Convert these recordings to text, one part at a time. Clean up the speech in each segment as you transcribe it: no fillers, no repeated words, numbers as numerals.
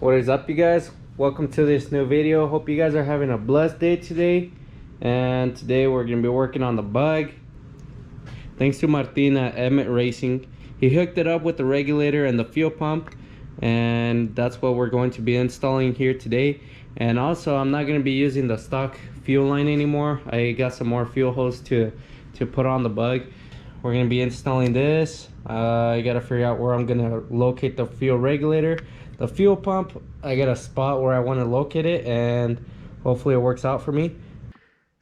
What is up, you guys? Welcome to this new video. Hope you guys are having a blessed day today. And today we're gonna be working on the bug. Thanks to Martin at Emmett Racing. He hooked it up with the regulator and the fuel pump, and that's what we're going to be installing here today. And also, I'm not gonna be using the stock fuel line anymore. I got some more fuel hose to put on the bug. We're gonna be installing this. I gotta figure out where I'm gonna locate the fuel regulator. The fuel pump, I got a spot where I want to locate it, and hopefully it works out for me.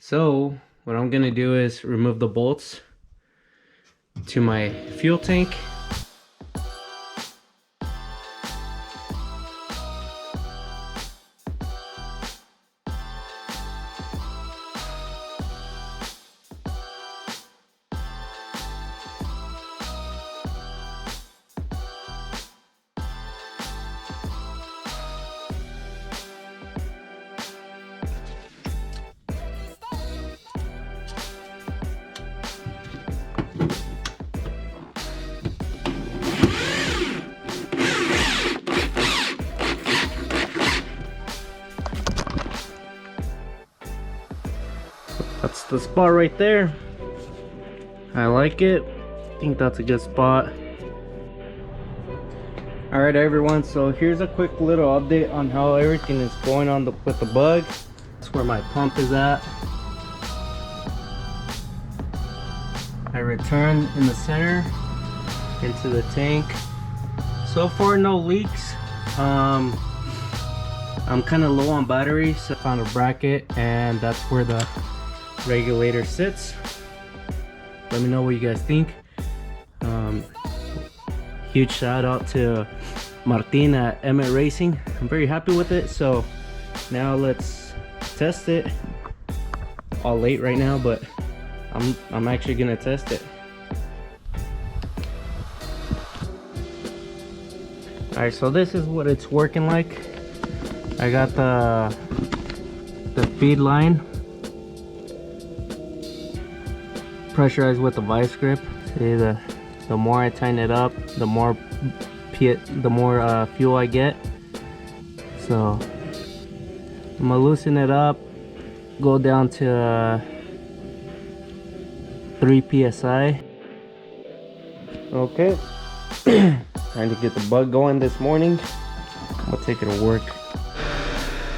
So what I'm gonna do is remove the bolts to my fuel tank. That's the spot right there. I like it. I think that's a good spot. Alright everyone, so here's a quick little update on how everything is going on with the bug. That's where my pump is at. I return in the center into the tank. So far no leaks. I'm kind of low on battery, so I found a bracket, and that's where the regulator sits. Let me know what you guys think. Huge shout out to Martin at Emmett Racing. I'm very happy with it. So now let's test it. All late right now, but I'm actually gonna test it. Alright, so this is what it's working like. I got the feed line pressurized with the vice grip. See, the more I tighten it up, the more fuel I get. So I'm gonna loosen it up, go down to 3 psi. Okay. Trying to get the bug going this morning. I'm gonna take it to work.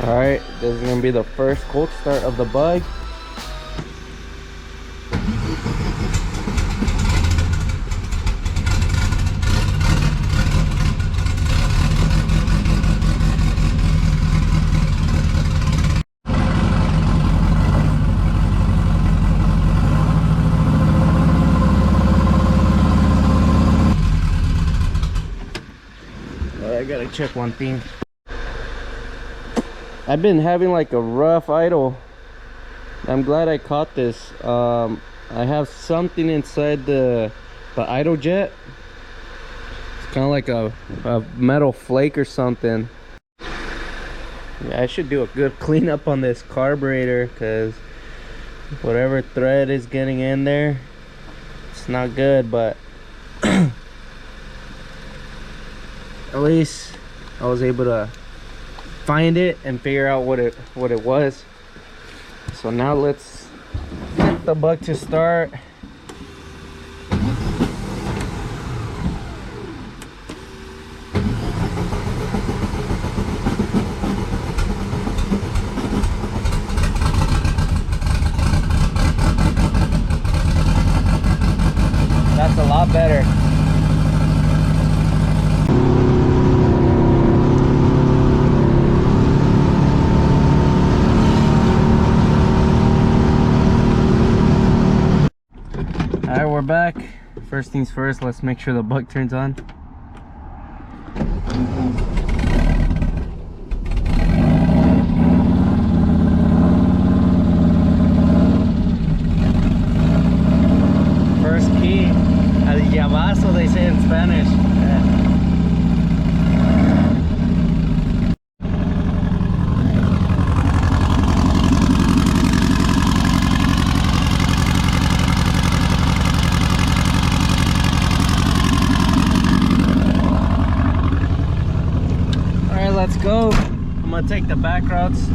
All right, this is gonna be the first cold start of the bug. I gotta check one thing. I've been having like a rough idle. I'm glad I caught this. I have something inside the idle jet. It's kind of like a metal flake or something. Yeah, I should do a good cleanup on this carburetor, because whatever thread is getting in there, it's not good. But at least I was able to find it and figure out what it was. So now let's get the bug to start. That's a lot better. Alright, we're back. First things first, let's make sure the bug turns on. First key, al llavazo, they say in Spanish. let's go. I'm gonna take the back routes.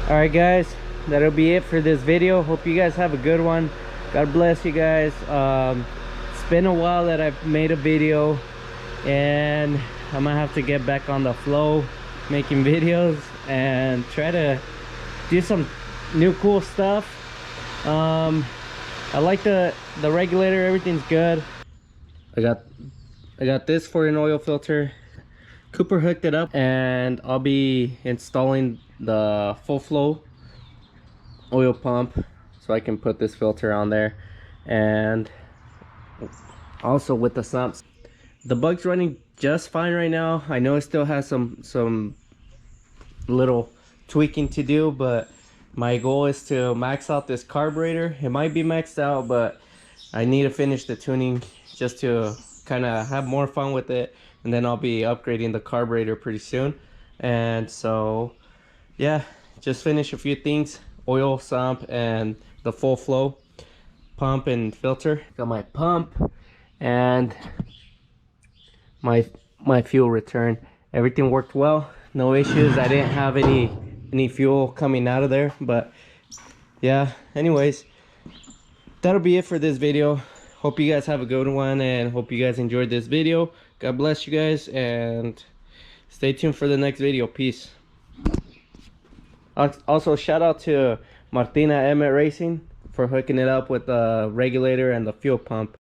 Alright guys, that'll be it for this video. Hope you guys have a good one. God bless you guys. It's been a while that I've made a video, and I'm gonna have to get back on the flow making videos and try to do some new cool stuff. I like the regulator, everything's good. I got this for an oil filter. Cooper hooked it up, and I'll be installing the full flow oil pump so I can put this filter on there. And also with the sumps, the bug's running just fine right now. I know it still has some little tweaking to do, but my goal is to max out this carburetor. It might be maxed out, but I need to finish the tuning just to kind of have more fun with it, and then I'll be upgrading the carburetor pretty soon. And so yeah, just finish a few things: oil, sump, and the full flow pump and filter. Got my pump and my fuel return. Everything worked well, no issues. I didn't have any fuel coming out of there. But yeah, anyways, that'll be it for this video. Hope you guys have a good one, and hope you guys enjoyed this video. God bless you guys, and stay tuned for the next video. Peace. Also, shout out to Martina Emmett Racing for hooking it up with the regulator and the fuel pump.